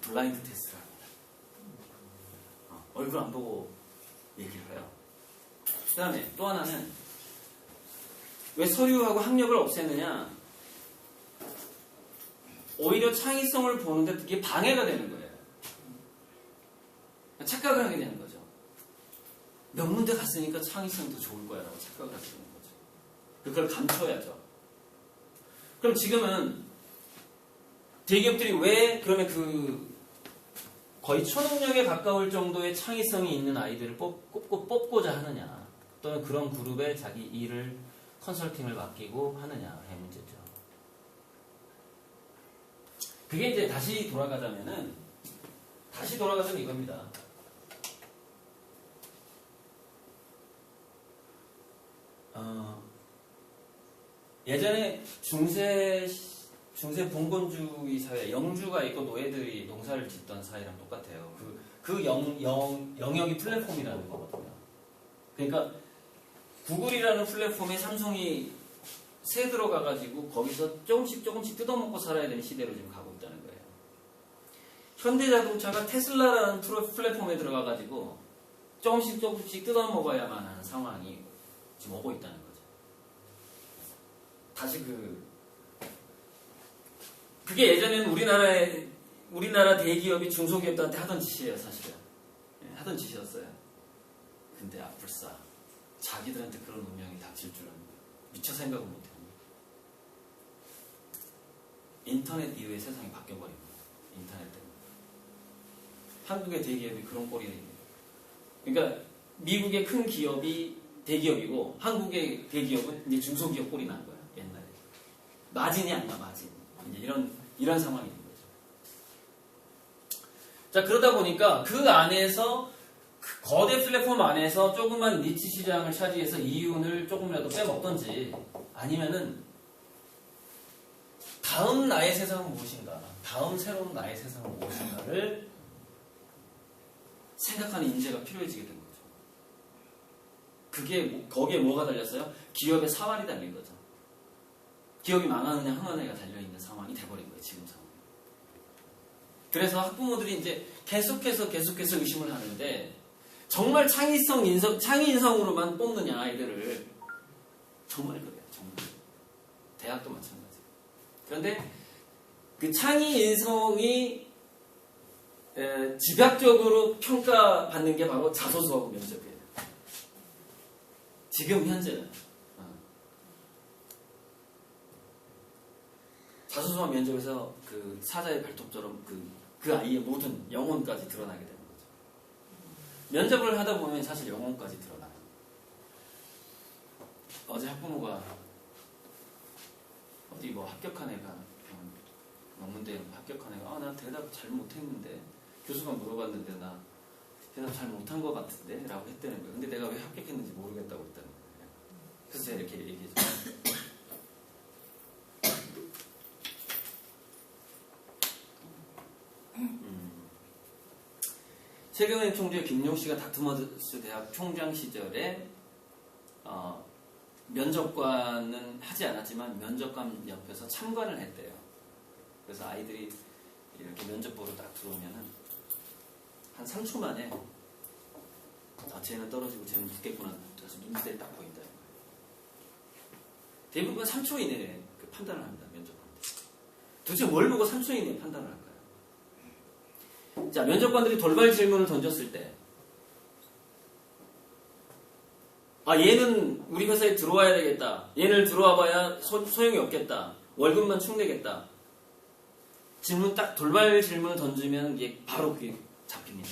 블라인드 테스트를 합니다. 얼굴 안 보고 얘기를 해요. 그 다음에 또 하나는 왜 서류하고 학력을 없애느냐? 오히려 창의성을 보는데 그게 방해가 되는 거예요. 착각을 하게 되는 거죠. 명문대 갔으니까 창의성도 좋을 거야 라고 착각을 하게 되는 거죠. 그걸 감춰야죠. 그럼 지금은 대기업들이 왜 그러면 그 거의 초능력에 가까울 정도의 창의성이 있는 아이들을 뽑고자 하느냐, 또는 그런 그룹에 자기 일을 컨설팅을 맡기고 하느냐의 문제죠. 그게 이제 다시 돌아가자면 이겁니다. 예전에 중세 봉건주의 사회, 영주가 있고 노예들이 농사를 짓던 사회랑 똑같아요. 그 영역이 플랫폼이라는 거거든요. 그러니까 구글이라는 플랫폼에 삼성이 새 들어가가지고 거기서 조금씩 뜯어먹고 살아야 되는 시대로 지금 가고 있다는 거예요. 현대자동차가 테슬라라는 플랫폼에 들어가가지고 조금씩 뜯어먹어야만 하는 상황이 지금 오고 있다는 거죠. 다시 그게 예전에는 우리나라 대기업이 중소기업들한테 하던 짓이에요, 사실은. 네, 하던 짓이었어요. 근데 아플싸 자기들한테 그런 운명이 닥칠 줄은 미처 생각을 못해요. 인터넷 이후에 세상이 바뀌어버린 거예요. 인터넷 때문에. 한국의 대기업이 그런 꼴이 돼요. 그러니까 미국의 큰 기업이 대기업이고 한국의 대기업은 이제 중소기업 꼴이 난 거야. 옛날에 마진이 안 나, 마진. 이제 이런 상황이 있는 거죠. 자, 그러다 보니까 그 안에서 그 거대 플랫폼 안에서 조그만 니치 시장을 차지해서 이윤을 조금이라도 빼먹던지 아니면은 다음 나의 세상은 무엇인가, 다음 새로운 나의 세상은 무엇인가를 생각하는 인재가 필요해지게 된 거죠. 거기에 뭐가 달렸어요? 기업의 사활이 달린 거죠. 기업이 망하느냐 흥하느냐가 달려있는 상황이 돼버린 거예요, 지금 상황. 그래서 학부모들이 이제 계속해서 의심을 하는데, 정말 창의 인성으로만 뽑느냐, 아이들을. 정말 그래요, 정말. 대학도 마찬가지. 그런데 그 창의 인성이 집약적으로 평가받는 게 바로 자소서하고 면접이에요. 지금 현재는. 자소서와 면접에서 그 사자의 발톱처럼 그 아이의 모든 영혼까지 드러나게 되는 거죠. 면접을 하다 보면 사실 영혼까지 드러나요. 어제 학부모가 어디 뭐 합격한 애가 논문대 합격한 애가 나 대답 잘 못했는데 교수가 물어봤는데 나 대답 잘 못한 것 같은데 라고 했다는 거예요. 근데 내가 왜 합격했는지 모르겠다고 했다는 거예요. 그래서 제가 이렇게 얘기했죠. 최경영 총재 김용 씨가 닥터머스 대학 총장 시절에 면접관은 하지 않았지만 면접관 옆에서 참관을 했대요. 그래서 아이들이 이렇게 면접 보러 딱 들어오면은 한 3초 만에 쟤는 떨어지고 쟤는 붙겠구나. 그래서 눈빛에 딱 보인다. 대부분 3초 이내에 그 판단을 합니다. 면접관들. 도대체 뭘 보고 3초 이내에 판단을 할까요? 자, 면접관들이 돌발 질문을 던졌을 때 얘는 우리 회사에 들어와야 되겠다. 얘를 들어와 봐야 소용이 없겠다. 월급만 축내겠다. 돌발 질문을 던지면 이게 바로 그게 잡힙니다.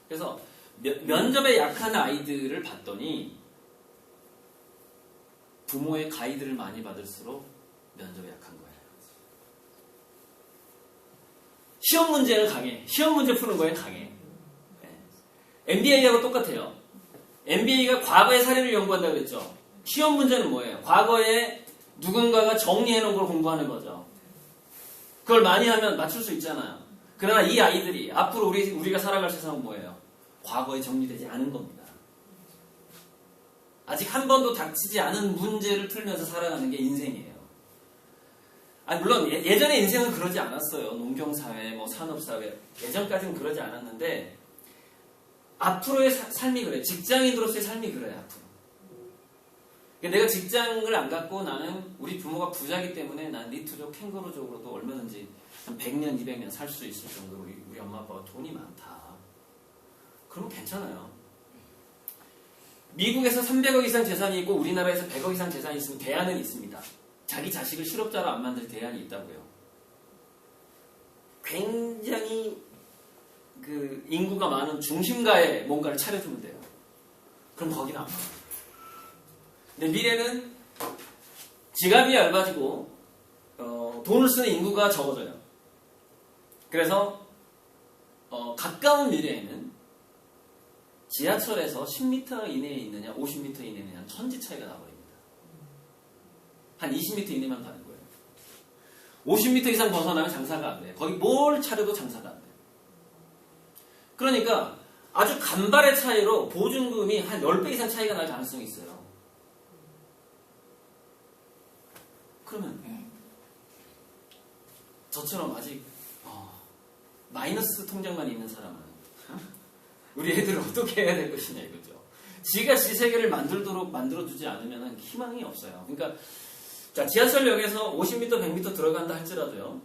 그래서 면접에 약한 아이들을 봤더니 부모의 가이드를 많이 받을수록 면접에 약한 거예요. 시험 문제는 강해. 시험 문제 푸는 거에 강해. MBA하고 똑같아요. MBA가 과거의 사례를 연구한다고 그랬죠. 시험 문제는 뭐예요? 과거에 누군가가 정리해놓은 걸 공부하는 거죠. 그걸 많이 하면 맞출 수 있잖아요. 그러나 이 아이들이 앞으로 우리가 살아갈 세상은 뭐예요? 과거에 정리되지 않은 겁니다. 아직 한 번도 닥치지 않은 문제를 풀면서 살아가는 게 인생이에요. 물론 예전에 인생은 그러지 않았어요. 농경사회, 산업사회. 예전까지는 그러지 않았는데 앞으로의 삶이 그래요. 직장인으로서의 삶이 그래요. 앞으로. 내가 직장을 안 갖고 나는 우리 부모가 부자기 때문에 난 니트족, 캥거루족으로도 얼마든지 한 100년, 200년 살 수 있을 정도로 우리 엄마 아빠가 돈이 많다. 그러면 괜찮아요. 미국에서 300억 이상 재산이 있고 우리나라에서 100억 이상 재산이 있으면 대안은 있습니다. 자기 자식을 실업자로 안 만들 대안이 있다고요. 굉장히 인구가 많은 중심가에 뭔가를 차려주면 돼요. 그럼 거기는 안 가요. 근데 미래는 지갑이 얇아지고 돈을 쓰는 인구가 적어져요. 그래서 가까운 미래에는 지하철에서 10m 이내에 있느냐 50m 이내에 있느냐 천지 차이가 나버립니다. 한 20m 이내만 가는 거예요. 50m 이상 벗어나면 장사가 안 돼. 거기 뭘 차려도 장사가 안 돼. 그러니까 아주 간발의 차이로 보증금이 한 10배 이상 차이가 날 가능성이 있어요. 그러면 저처럼 아직 마이너스 통장만 있는 사람은 우리 애들을 어떻게 해야 될 것이냐 이거죠. 지가 지 세계를 만들도록 만들어주지 않으면 희망이 없어요. 그러니까 자, 지하철역에서 50m, 100m 들어간다 할지라도요.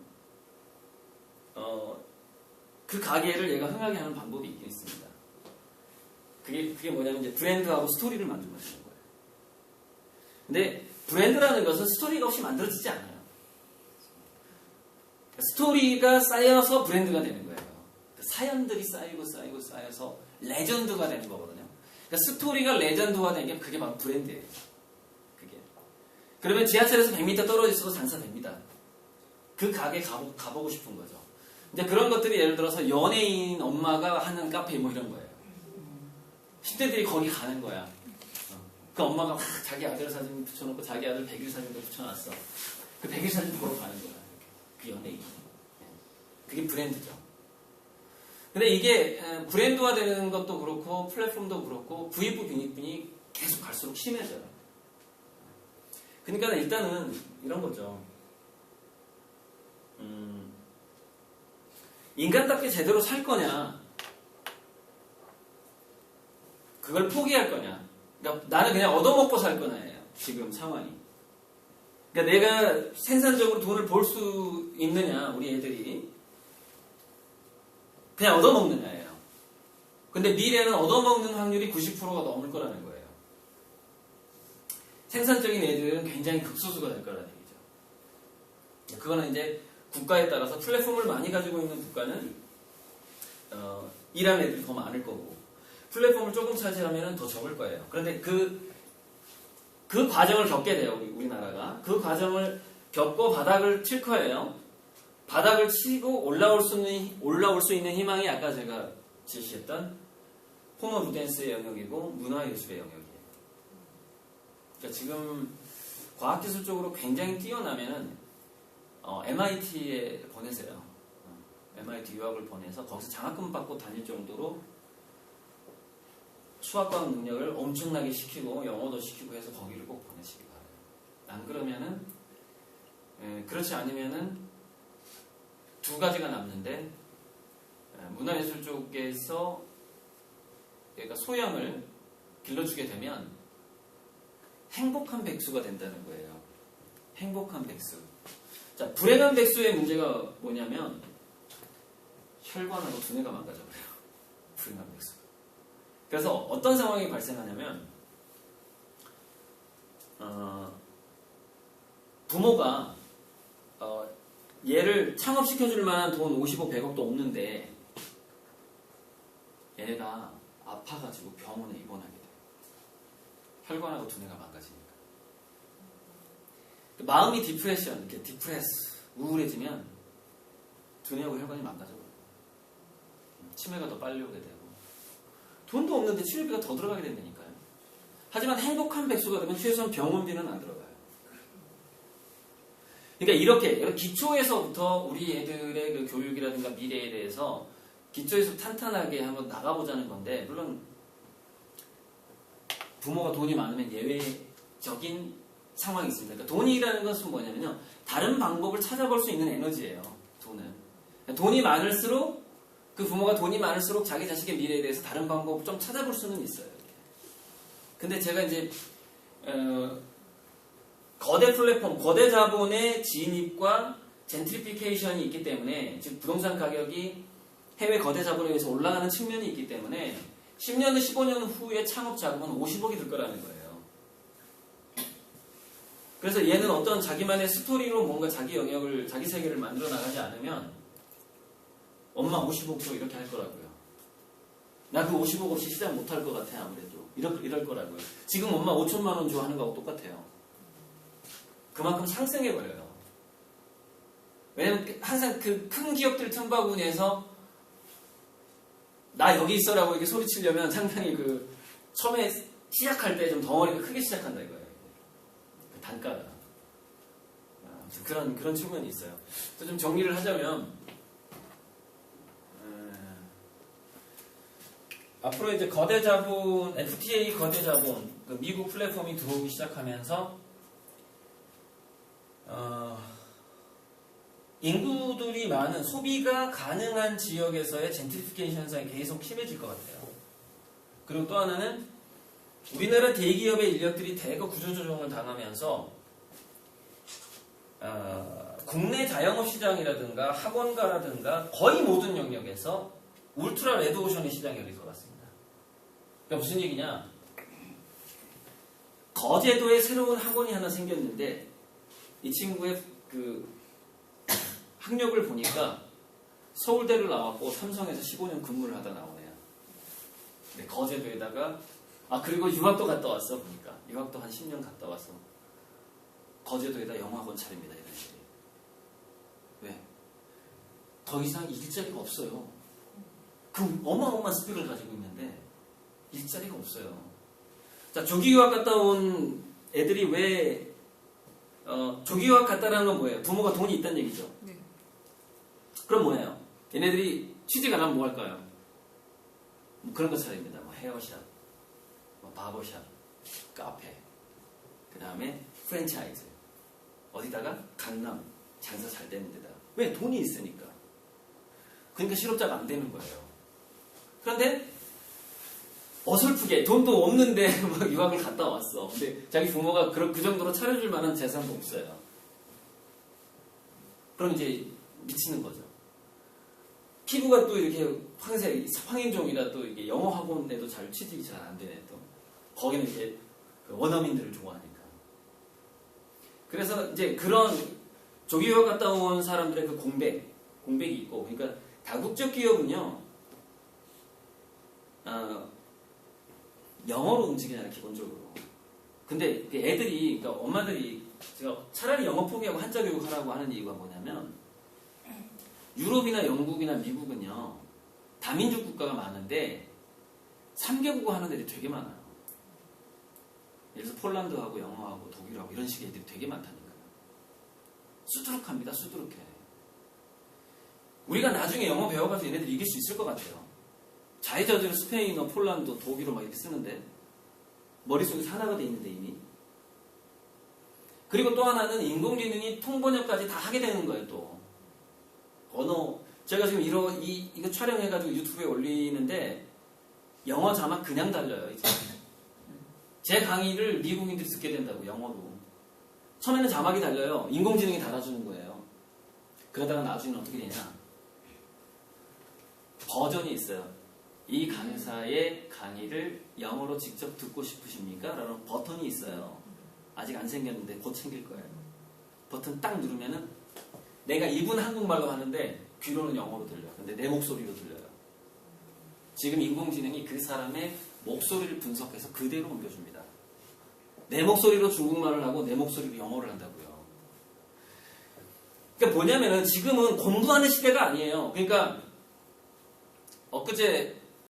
그 가게를 얘가 흥하게 하는 방법이 있긴 있습니다. 그게 뭐냐면 이제 브랜드하고 스토리를 만들면 되는 거예요. 근데 브랜드라는 것은 스토리가 없이 만들어지지 않아요. 스토리가 쌓여서 브랜드가 되는 거예요. 사연들이 쌓여서 레전드가 되는 거거든요. 그러니까 스토리가 레전드화 되는 게 그게 바로 브랜드예요. 그게. 그러면 지하철에서 100m 떨어져 있어도 장사됩니다. 그 가게 가보고 싶은 거죠. 이제 그런 것들이 예를 들어서 연예인 엄마가 하는 카페 뭐 이런 거예요. 10대들이 거기 가는 거야. 그 엄마가 막 자기 아들 사진 붙여놓고 자기 아들 100일 사진도 붙여놨어. 그 100일 사진 보러 가는 거야. 그 연예인. 그게 브랜드죠. 근데 이게 브랜드화 되는 것도 그렇고 플랫폼도 그렇고 부익부 빈익분이 계속 갈수록 심해져요. 그러니까 일단은 이런 거죠. 인간답게 제대로 살 거냐, 그걸 포기할 거냐. 그러니까 나는 그냥 얻어먹고 살 거냐예요. 지금 상황이. 그러니까 내가 생산적으로 돈을 벌 수 있느냐, 우리 애들이. 그냥 얻어먹느냐예요. 근데 미래는 얻어먹는 확률이 90%가 넘을 거라는 거예요. 생산적인 애들은 굉장히 극소수가 될 거라는 얘기죠. 그거는 이제 국가에 따라서 플랫폼을 많이 가지고 있는 국가는 일하는 애들이 더 많을 거고, 플랫폼을 조금 차지하면 더 적을 거예요. 그런데 그 과정을 겪게 돼요, 우리나라가. 그 과정을 겪고 바닥을 칠 거예요. 바닥을 치고 올라올 수 있는 희망이 아까 제가 제시했던 폼 오브 댄스의 영역이고 문화예술의 영역이에요. 그러니까 지금 과학기술 쪽으로 굉장히 뛰어나면은 MIT에 보내세요. MIT 유학을 보내서 거기서 장학금 받고 다닐 정도로 수학과학 능력을 엄청나게 시키고 영어도 시키고 해서 거기를 꼭 보내시기 바라요. 안 그러면은 그렇지 않으면은 두 가지가 남는데, 문화예술 쪽에서 그러니까 소양을 길러주게 되면 행복한 백수가 된다는 거예요. 행복한 백수. 자, 불행한 백수의 문제가 뭐냐면 혈관하고 두뇌가 망가져버려요. 불행한 백수. 그래서 어떤 상황이 발생하냐면 부모가 얘를 창업시켜줄 만한 돈 50억, 100억도 없는데 얘가 아파가지고 병원에 입원하게 돼요. 혈관하고 두뇌가 망가지니까. 마음이 디프레션, 이렇게 우울해지면 두뇌하고 혈관이 망가져버려요. 치매가 더 빨리 오게 되고 돈도 없는데 치료비가 더 들어가게 된다니까요. 하지만 행복한 백수가 되면 최소한 병원비는 안 들어가요. 그러니까 이렇게 기초에서부터 우리 애들의 그 교육이라든가 미래에 대해서 기초에서 탄탄하게 한번 나가보자는 건데, 물론 부모가 돈이 많으면 예외적인 상황이 있습니다. 그러니까 돈이라는 것은 뭐냐면요, 다른 방법을 찾아볼 수 있는 에너지예요. 돈은. 그러니까 돈이 많을수록, 그 부모가 돈이 많을수록 자기 자식의 미래에 대해서 다른 방법을 좀 찾아볼 수는 있어요. 근데 제가 이제 거대 플랫폼, 거대 자본의 진입과 젠트리피케이션이 있기 때문에, 즉 부동산 가격이 해외 거대 자본에 의해서 올라가는 측면이 있기 때문에 10년, 15년 후에 창업 자금은 50억이 들 거라는 거예요. 그래서 얘는 어떤 자기만의 스토리로 뭔가 자기 영역을, 자기 세계를 만들어 나가지 않으면 엄마 50억 줘 이렇게 할 거라고요. 나 그 50억 없이 시작 못 할 것 같아 아무래도. 이럴 거라고요. 지금 엄마 5천만 원 줘 하는 거하고 똑같아요. 그만큼 상승해버려요. 왜냐면 항상 그 큰 기업들 틈바구니에서 나 여기 있어라고 이렇게 소리치려면 상당히 그 처음에 시작할 때 좀 덩어리가 크게 시작한다 이거예요. 그 단가가. 그런 측면이 있어요. 좀 정리를 하자면 앞으로 이제 거대 자본, FTA 거대 자본, 그 미국 플랫폼이 들어오기 시작하면서 인구들이 많은 소비가 가능한 지역에서의 젠트리피케이션 현상이 계속 심해질 것 같아요. 그리고 또 하나는 우리나라 대기업의 인력들이 대거 구조조정을 당하면서 국내 자영업 시장이라든가 학원가라든가 거의 모든 영역에서 울트라 레드오션의 시장이 열릴 것 같습니다. 그러니까 무슨 얘기냐? 거제도에 새로운 학원이 하나 생겼는데 이 친구의 그 학력을 보니까 서울대를 나왔고 삼성에서 15년 근무를 하다 나오네요. 근데 거제도에다가 그리고 유학도 갔다 왔어 보니까 유학도 한 10년 갔다 와서 거제도에다 영어학원 차립니다. 이런 식이. 왜? 더 이상 일자리가 없어요. 그 어마어마한 스펙을 가지고 있는데 일자리가 없어요. 자, 조기 유학 갔다 온 애들이 왜 조기 유학 갔다라는 건 뭐예요? 부모가 돈이 있다는 얘기죠. 네. 그럼 뭐예요? 얘네들이 취직 안 하면 뭐 할까요? 뭐 그런 거 차립니다. 뭐 헤어샵, 뭐 바버샵, 카페, 그 다음에 프랜차이즈. 어디다가? 강남, 장사 잘 되는 데다. 왜? 돈이 있으니까. 그러니까 실업자가 안 되는 거예요. 그런데 어설프게 돈도 없는데 막 유학을 갔다 왔어. 근데 자기 부모가 그 정도로 차려줄 만한 재산도 없어요. 그럼 이제 미치는 거죠. 피부가 또 이렇게 황색, 황인종이라 또 이게 영어 학원에도 잘 취직이 잘 안 되네 또. 거기는 이제 그 원어민들을 좋아하니까. 그래서 이제 그런 조기 유학 갔다 온 사람들의 그 공백이 있고, 그러니까 다국적 기업은요, 영어로 움직이잖아요, 기본적으로. 근데 애들이, 그러니까 엄마들이 제가 차라리 영어 포기하고 한자 교육 하라고 하는 이유가 뭐냐면, 유럽이나 영국이나 미국은요, 다민족 국가가 많은데 3개국어 하는 애들이 되게 많아요. 예를 들어서 폴란드하고 영어하고 독일하고 이런 식의 애들이 되게 많다니까요. 수두룩합니다. 수두룩해. 우리가 나중에 영어 배워가지고 얘네들 이길 수 있을 것 같아요. 자유자재로 스페인어, 폴란드, 독일어 막 이렇게 쓰는데 머릿속에 하나가 돼 있는데 이미. 그리고 또 하나는 인공지능이 통번역까지 다 하게 되는 거예요. 또 언어, 제가 지금 이거 촬영해가지고 유튜브에 올리는데 영어 자막 그냥 달려요. 이제. 제 강의를 미국인들이 듣게 된다고, 영어로. 처음에는 자막이 달려요. 인공지능이 달아주는 거예요. 그러다가 나중에는 어떻게 되냐, 버전이 있어요. 이 강사의 강의를 영어로 직접 듣고 싶으십니까? 라는 버튼이 있어요. 아직 안 생겼는데 곧 생길 거예요. 버튼 딱 누르면은 내가 입은 한국말로 하는데 귀로는 영어로 들려요. 근데 내 목소리로 들려요. 지금 인공지능이 그 사람의 목소리를 분석해서 그대로 옮겨줍니다. 내 목소리로 중국말을 하고 내 목소리로 영어를 한다고요. 그러니까 뭐냐면은 지금은 공부하는 시대가 아니에요. 그러니까 엊그제